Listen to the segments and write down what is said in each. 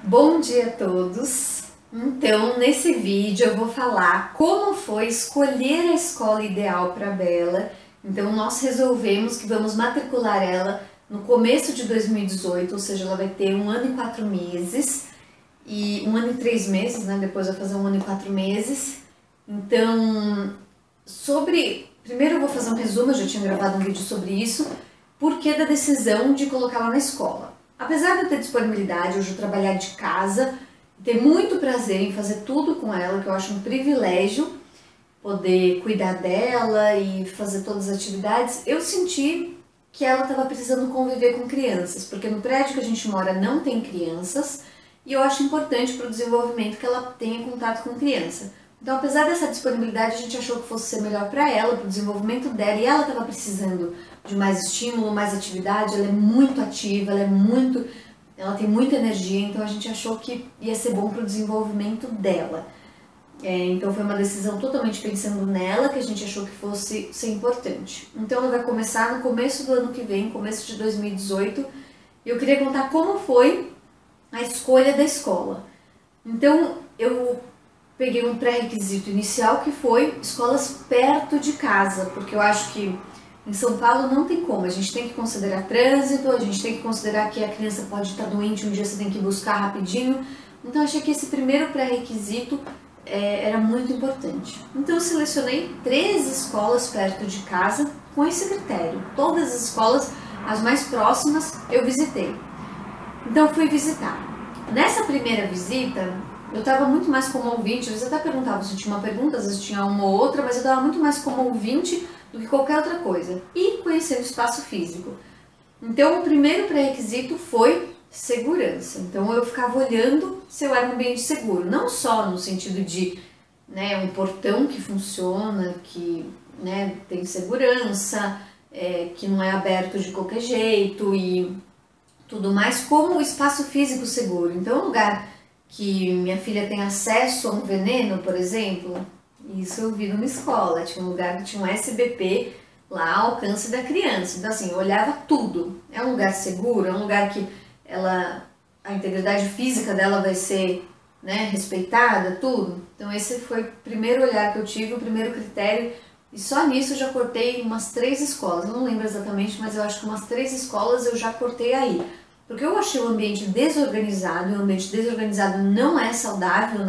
Bom dia a todos! Então, nesse vídeo eu vou falar como foi escolher a escola ideal para a Bela. Então, nós resolvemos que vamos matricular ela no começo de 2018, ou seja, ela vai ter 1 ano e 4 meses, e 1 ano e 3 meses, né? Depois vai fazer 1 ano e 4 meses. Então, primeiro eu vou fazer um resumo, eu já tinha gravado um vídeo sobre isso, porquê da decisão de colocá-la na escola. Apesar de eu ter disponibilidade, hoje eu trabalhar de casa, ter muito prazer em fazer tudo com ela, que eu acho um privilégio poder cuidar dela e fazer todas as atividades, eu senti que ela estava precisando conviver com crianças, porque no prédio que a gente mora não tem crianças e eu acho importante para o desenvolvimento que ela tenha contato com criança. Então, apesar dessa disponibilidade, a gente achou que fosse ser melhor para ela, para o desenvolvimento dela, e ela estava precisando de mais estímulo, mais atividade. Ela é muito ativa, ela tem muita energia, então a gente achou que ia ser bom para o desenvolvimento dela. Então foi uma decisão totalmente pensando nela, que a gente achou que fosse ser importante. Então ela vai começar no começo do ano que vem, começo de 2018, e eu queria contar como foi a escolha da escola. Então eu peguei um pré-requisito inicial que foi escolas perto de casa, porque eu acho que em São Paulo não tem como, a gente tem que considerar trânsito, a gente tem que considerar que a criança pode estar doente, um dia você tem que buscar rapidinho. Então eu achei que esse primeiro pré-requisito era muito importante. Então eu selecionei 3 escolas perto de casa com esse critério. Todas as escolas, as mais próximas, eu visitei. Então eu fui visitar. Nessa primeira visita, eu estava muito mais como ouvinte, eles até perguntavam se tinha uma pergunta, às vezes tinha uma ou outra, mas eu estava muito mais como ouvinte do que qualquer outra coisa. E conhecendo o espaço físico. Então o primeiro pré-requisito foi segurança. Então eu ficava olhando se eu era um ambiente seguro. Não só no sentido de um portão que funciona, que tem segurança, que não é aberto de qualquer jeito e tudo mais, como o espaço físico seguro. Então um lugar que minha filha tem acesso a um veneno, por exemplo, isso eu vi numa escola, tinha um lugar que tinha um SBP lá ao alcance da criança, então assim, eu olhava tudo, é um lugar seguro, é um lugar que a integridade física dela vai ser respeitada, tudo. Então esse foi o primeiro olhar que eu tive, o primeiro critério, e só nisso eu já cortei umas 3 escolas, eu não lembro exatamente, mas eu acho que umas 3 escolas eu já cortei aí. Porque eu achei o ambiente desorganizado, e o ambiente desorganizado não é saudável,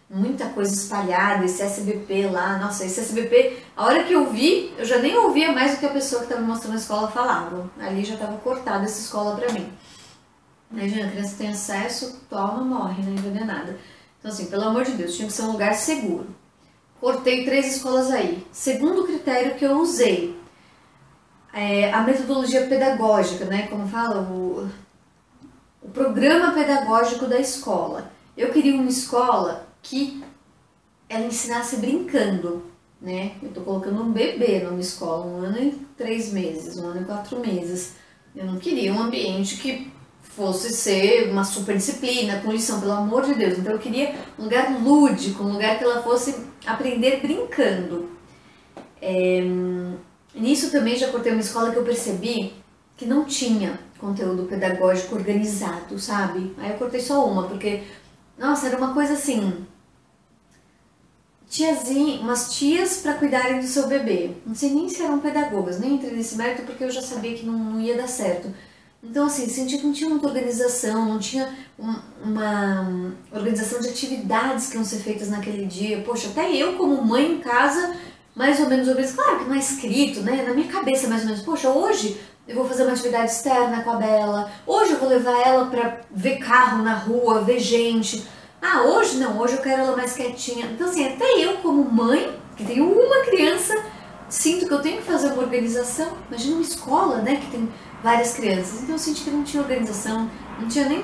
Muita coisa espalhada, esse SBP lá, nossa, esse SBP, a hora que eu vi, eu já nem ouvia mais o que a pessoa que estava me mostrando a escola falava. Ali já estava cortada essa escola pra mim. Imagina, a criança tem acesso, toma, morre, envenenada. Então assim, pelo amor de Deus, tinha que ser um lugar seguro. Cortei 3 escolas aí. Segundo critério que eu usei, a metodologia pedagógica, como fala, o programa pedagógico da escola. Eu queria uma escola que ela ensinasse brincando, Eu tô colocando um bebê numa escola, 1 ano e 3 meses, 1 ano e 4 meses. Eu não queria um ambiente que fosse ser uma super disciplina, com lição, pelo amor de Deus. Então eu queria um lugar lúdico, um lugar que ela fosse aprender brincando. Nisso também já cortei uma escola que eu percebi que não tinha conteúdo pedagógico organizado, sabe? Aí eu cortei só uma, porque, nossa, era uma coisa assim, umas tias para cuidarem do seu bebê. Não sei nem se eram pedagogas, nem entrei nesse mérito porque eu já sabia que não ia dar certo. Então, assim, senti que não tinha muita organização, não tinha uma organização de atividades que iam ser feitas naquele dia. Poxa, até eu como mãe em casa, mais ou menos organizada, claro que não é escrito, Na minha cabeça mais ou menos, poxa, hoje eu vou fazer uma atividade externa com a Bela, hoje eu vou levar ela para ver carro na rua, ver gente. Ah, hoje não, hoje eu quero ela mais quietinha. Então assim, até eu como mãe, que tenho uma criança, sinto que eu tenho que fazer uma organização. Imagina uma escola, que tem várias crianças. Então eu senti que não tinha organização, não tinha nem,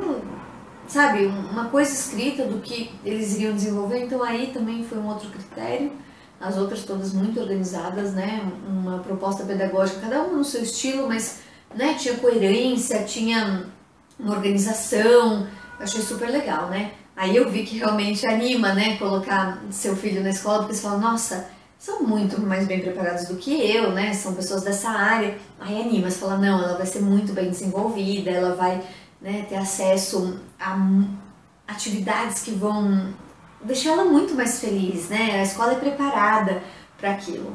sabe, uma coisa escrita do que eles iriam desenvolver. Então aí também foi um outro critério. As outras todas muito organizadas, Uma proposta pedagógica, cada uma no seu estilo, mas tinha coerência, tinha uma organização. Eu achei super legal, Aí eu vi que realmente anima, colocar seu filho na escola, porque você fala, nossa, são muito mais bem preparados do que eu, São pessoas dessa área. Aí anima, você fala, não, ela vai ser muito bem desenvolvida, ela vai ter acesso a atividades que vão deixar ela muito mais feliz, né? A escola é preparada para aquilo.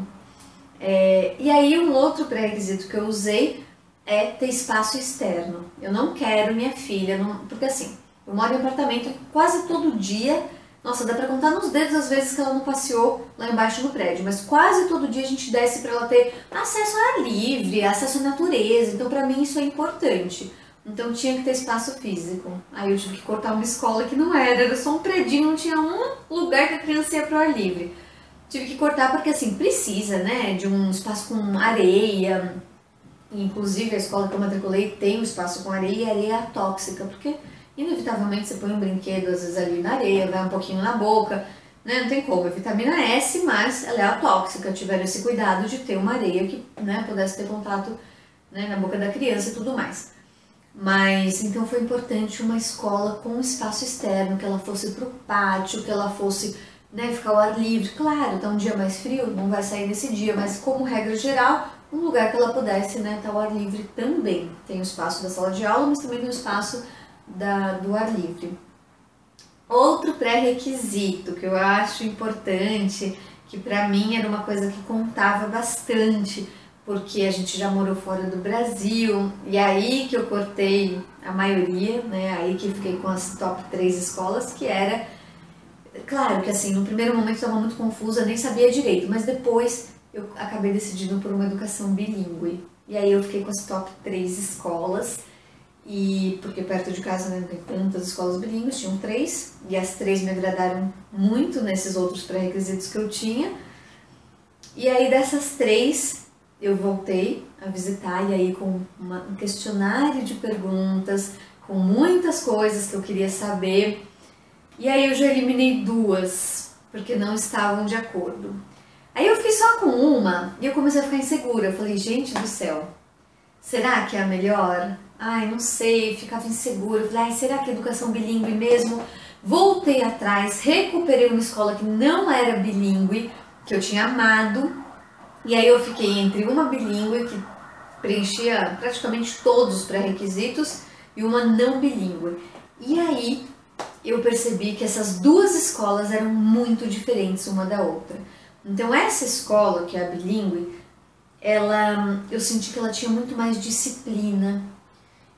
E aí um outro pré-requisito que eu usei é ter espaço externo. Eu não quero minha filha, porque assim, eu moro em apartamento e quase todo dia, nossa, dá pra contar nos dedos as vezes que ela não passeou lá embaixo no prédio, mas quase todo dia a gente desce para ela ter acesso ao ar livre, acesso à natureza, então pra mim isso é importante. Então tinha que ter espaço físico. Aí eu tive que cortar uma escola que não era só um predinho, não tinha um lugar que a criança ia pro ar livre. Tive que cortar porque assim, precisa, né, de um espaço com areia. Inclusive a escola que eu matriculei tem um espaço com areia e areia tóxica, porque inevitavelmente você põe um brinquedo às vezes ali na areia, vai um pouquinho na boca, né, não tem como, é vitamina S, mas ela é atóxica. Tiveram esse cuidado de ter uma areia que, né, pudesse ter contato, né, na boca da criança e tudo mais. Mas então foi importante uma escola com espaço externo, que ela fosse pro pátio, que ela fosse, né, ficar ao ar livre. Claro, tá um dia mais frio, não vai sair nesse dia, mas como regra geral, um lugar que ela pudesse, né, estar ao ar livre também. Tem o espaço da sala de aula, mas também tem o espaço do ar livre. Outro pré-requisito que eu acho importante, que pra mim era uma coisa que contava bastante, porque a gente já morou fora do Brasil, e aí que eu cortei a maioria, né, aí que fiquei com as top 3 escolas, que era, claro que assim, no primeiro momento eu estava muito confusa, nem sabia direito, mas depois eu acabei decidindo por uma educação bilíngue, e aí eu fiquei com as top 3 escolas, e porque perto de casa, né, não tem tantas escolas bilíngues, tinham 3, e as 3 me agradaram muito nesses outros pré-requisitos que eu tinha, e aí dessas 3 eu voltei a visitar, e aí com um questionário de perguntas, com muitas coisas que eu queria saber, e aí eu já eliminei 2, porque não estavam de acordo. Aí eu fiquei só com uma, e eu comecei a ficar insegura, eu falei, gente do céu, será que é a melhor? Ai, não sei, ficava insegura, eu falei, ai, será que é educação bilíngue mesmo? Voltei atrás, recuperei uma escola que não era bilíngue, que eu tinha amado, e aí eu fiquei entre uma bilíngue, que preenchia praticamente todos os pré-requisitos, e uma não bilíngue. E aí eu percebi que essas 2 escolas eram muito diferentes uma da outra. Então essa escola, que é a bilíngue, eu senti que ela tinha muito mais disciplina.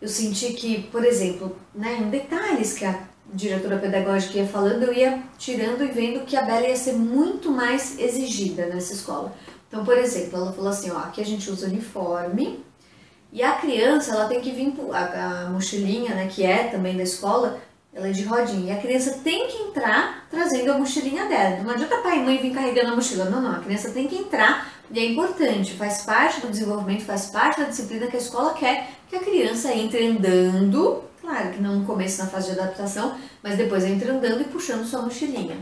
Eu senti que, por exemplo, né, em detalhes que a diretora pedagógica ia falando, eu ia tirando e vendo que a Bela ia ser muito mais exigida nessa escola. Então, por exemplo, ela falou assim, ó, aqui a gente usa uniforme e a criança, ela tem que vir, a mochilinha, né, que é também da escola, ela é de rodinha, e a criança tem que entrar trazendo a mochilinha dela. Então não adianta pai e mãe vir carregando a mochila, não, a criança tem que entrar, e é importante, faz parte do desenvolvimento, faz parte da disciplina que a escola quer que a criança entre andando, claro que não no começo na fase de adaptação, mas depois entre andando e puxando sua mochilinha.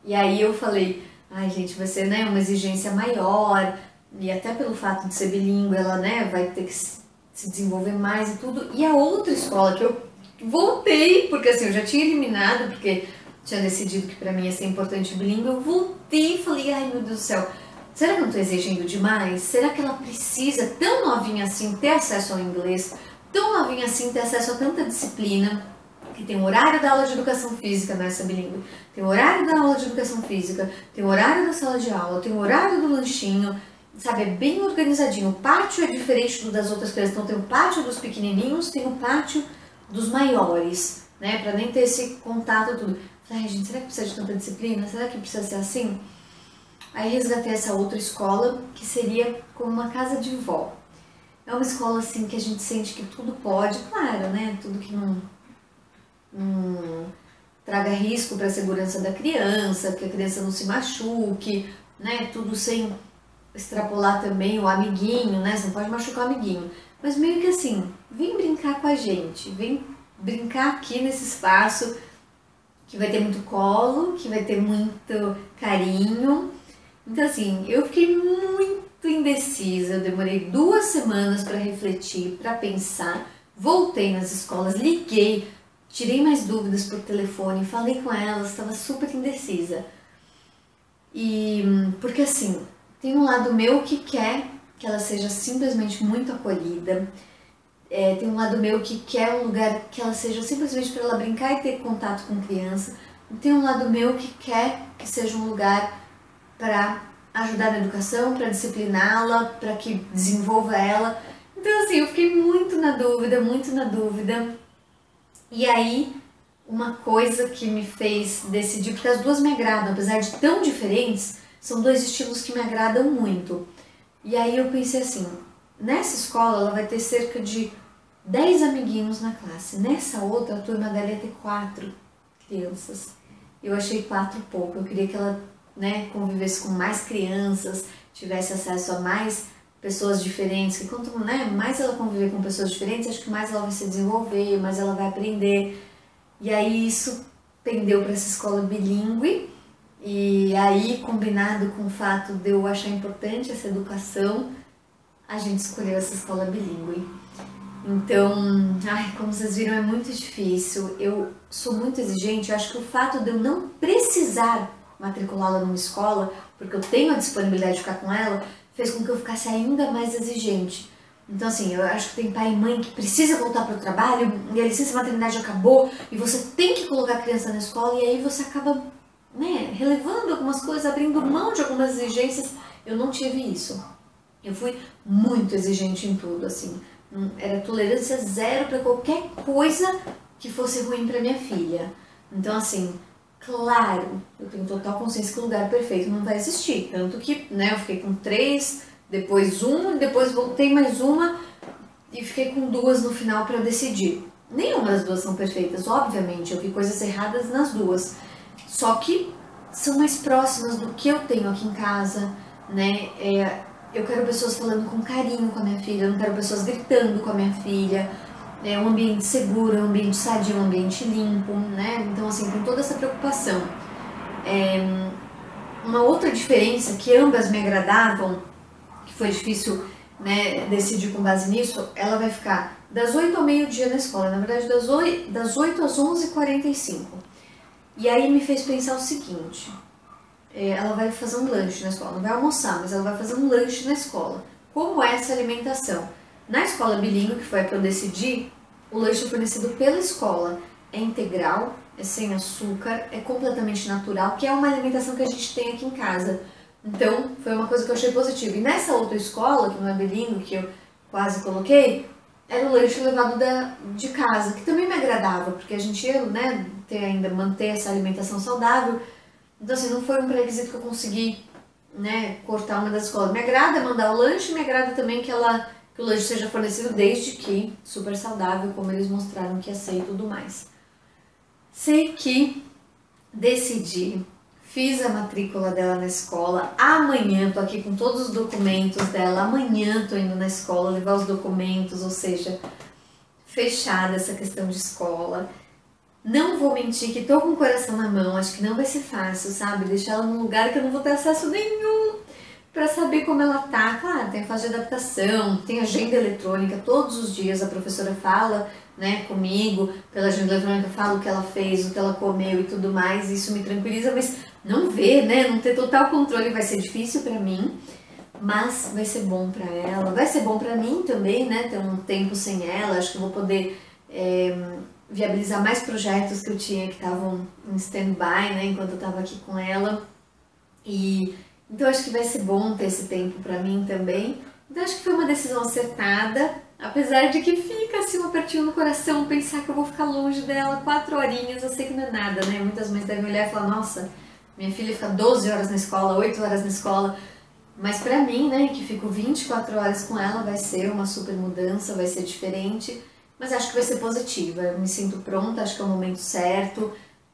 E aí eu falei, ai gente, vai ser, né, uma exigência maior, e até pelo fato de ser bilíngue, ela, né, vai ter que se desenvolver mais e tudo. E a outra escola que eu voltei, porque assim, eu já tinha eliminado, porque tinha decidido que pra mim ia ser importante bilíngue, eu voltei e falei, ai meu Deus do céu, será que eu não tô exigindo demais? Será que ela precisa, tão novinha assim, ter acesso ao inglês, tão novinha assim, ter acesso a tanta disciplina? Que tem o horário da aula de educação física nessa bilíngue, tem o horário da aula de educação física, tem o horário da sala de aula, tem o horário do lanchinho, sabe, é bem organizadinho. O pátio é diferente do das outras crianças, então tem o pátio dos pequenininhos, tem o pátio dos maiores, né, pra nem ter esse contato tudo. Falei, ai gente, será que precisa de tanta disciplina? Será que precisa ser assim? Aí resgatei essa outra escola, que seria como uma casa de vó. É uma escola assim que a gente sente que tudo pode, claro, né, tudo que não traga risco para a segurança da criança, que a criança não se machuque, né? Tudo sem extrapolar também o amiguinho, né? Você não pode machucar o amiguinho. Mas meio que assim, vem brincar com a gente, vem brincar aqui nesse espaço que vai ter muito colo, que vai ter muito carinho. Então assim, eu fiquei muito indecisa, eu demorei 2 semanas para refletir, para pensar, voltei nas escolas, liguei, tirei mais dúvidas por telefone, falei com elas, estava super indecisa. E porque assim, tem um lado meu que quer que ela seja simplesmente muito acolhida. tem um lado meu que quer um lugar que ela seja simplesmente para ela brincar e ter contato com criança. E tem um lado meu que quer que seja um lugar para ajudar na educação, para discipliná-la, para que desenvolva ela. Então assim, eu fiquei muito na dúvida, muito na dúvida. E aí, uma coisa que me fez decidir, porque as duas me agradam, apesar de tão diferentes, são dois estilos que me agradam muito. E aí eu pensei assim, nessa escola ela vai ter cerca de 10 amiguinhos na classe. Nessa outra, a turma dela ia ter 4 crianças. Eu achei 4 pouco, eu queria que ela, né, convivesse com mais crianças, tivesse acesso a mais pessoas diferentes, que quanto, né, mais ela conviver com pessoas diferentes, acho que mais ela vai se desenvolver, mais ela vai aprender. E aí isso pendeu para essa escola bilíngue, e aí combinado com o fato de eu achar importante essa educação, a gente escolheu essa escola bilíngue. Então, como vocês viram, é muito difícil. Eu sou muito exigente, eu acho que o fato de eu não precisar matriculá-la numa escola, porque eu tenho a disponibilidade de ficar com ela, fez com que eu ficasse ainda mais exigente. Então assim, eu acho que tem pai e mãe que precisa voltar para o trabalho, e a licença maternidade acabou, e você tem que colocar a criança na escola, e aí você acaba, né, relevando algumas coisas, abrindo mão de algumas exigências. Eu não tive isso. Eu fui muito exigente em tudo, assim. Era tolerância zero para qualquer coisa que fosse ruim para minha filha. Então assim, claro, eu tenho total consciência que o lugar perfeito não vai existir. Tanto que, né, eu fiquei com 3, depois 1, depois voltei mais uma e fiquei com 2 no final para decidir. Nenhuma das duas são perfeitas, obviamente, eu vi coisas erradas nas duas. Só que são mais próximas do que eu tenho aqui em casa, né? Eu quero pessoas falando com carinho com a minha filha, eu não quero pessoas gritando com a minha filha. É um ambiente seguro, um ambiente sadio, um ambiente limpo, né? Então, assim, tem toda essa preocupação. Uma outra diferença que ambas me agradavam, que foi difícil, né, decidir com base nisso, ela vai ficar das 8 ao meio-dia na escola, na verdade das 8 às 11h45. E aí me fez pensar o seguinte, ela vai fazer um lanche na escola, não vai almoçar, mas ela vai fazer um lanche na escola. Como é essa alimentação? Na escola bilíngue, que foi a que eu decidi, o lanche é fornecido pela escola, é integral, é sem açúcar, é completamente natural, que é uma alimentação que a gente tem aqui em casa. Então, foi uma coisa que eu achei positiva. E nessa outra escola, que não é bilíngue, que eu quase coloquei, era o lanche levado de casa, que também me agradava, porque a gente ia, né, manter essa alimentação saudável. Então, assim, não foi um pré-requisito que eu consegui, né, cortar uma das escolas. Me agrada mandar o lanche, me agrada também que o lanche seja fornecido desde que super saudável, como eles mostraram que ia ser e tudo mais. Sei que decidi, fiz a matrícula dela na escola, amanhã tô aqui com todos os documentos dela, amanhã tô indo na escola levar os documentos, ou seja, fechada essa questão de escola. Não vou mentir que tô com o coração na mão, acho que não vai ser fácil, sabe? Deixar ela num lugar que eu não vou ter acesso nenhum para saber como ela tá. Claro, tem a fase de adaptação, tem agenda eletrônica, todos os dias a professora fala, né, comigo, pela agenda eletrônica, fala o que ela fez, o que ela comeu e tudo mais, isso me tranquiliza, mas não ver, né, não ter total controle vai ser difícil para mim, mas vai ser bom para ela, vai ser bom para mim também, né, ter um tempo sem ela, acho que eu vou poder viabilizar mais projetos que eu tinha que estavam em stand-by, né, enquanto eu estava aqui com ela, e então acho que vai ser bom ter esse tempo para mim também. Então acho que foi uma decisão acertada, apesar de que fica assim um apertinho no coração pensar que eu vou ficar longe dela 4 horinhas, eu sei que não é nada, né? Muitas mães devem olhar e falar, nossa, minha filha fica 12 horas na escola, 8 horas na escola, mas pra mim, né, que fico 24 horas com ela, vai ser uma super mudança, vai ser diferente, mas acho que vai ser positiva, eu me sinto pronta, acho que é o momento certo.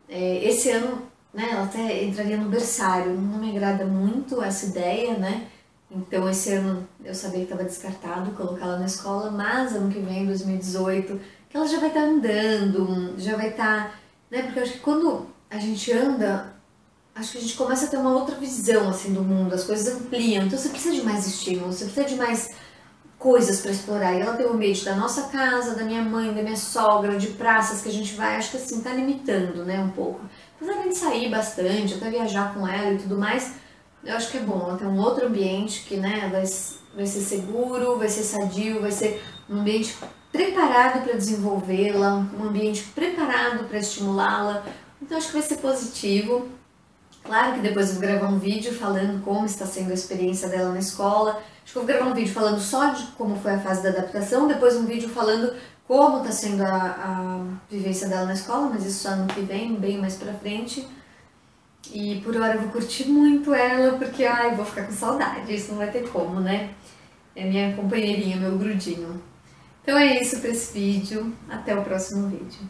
Esse ano, né, ela até entraria no berçário, não me agrada muito essa ideia, né? Então esse ano eu sabia que estava descartado colocar ela na escola, mas ano que vem, 2018, que ela já vai estar andando, já vai estar, né? Porque eu acho que quando a gente anda, acho que a gente começa a ter uma outra visão assim do mundo, as coisas ampliam, então você precisa de mais estímulos, você precisa de mais coisas para explorar. E ela tem o ambiente da nossa casa, da minha mãe, da minha sogra, de praças que a gente vai, acho que assim, tá limitando, né, um pouco. Apesar de a gente sair bastante, até viajar com ela e tudo mais, eu acho que é bom ela ter um outro ambiente que, né, vai ser seguro, vai ser sadio, vai ser um ambiente preparado para desenvolvê-la, um ambiente preparado para estimulá-la. Então acho que vai ser positivo. Claro que depois eu vou gravar um vídeo falando como está sendo a experiência dela na escola. Acho que eu vou gravar um vídeo falando só de como foi a fase da adaptação, depois um vídeo falando como está sendo a vivência dela na escola, mas isso só ano que vem, bem mais pra frente. E por hora eu vou curtir muito ela, porque ai, vou ficar com saudade, isso não vai ter como, né? É minha companheirinha, meu grudinho. Então é isso para esse vídeo, até o próximo vídeo.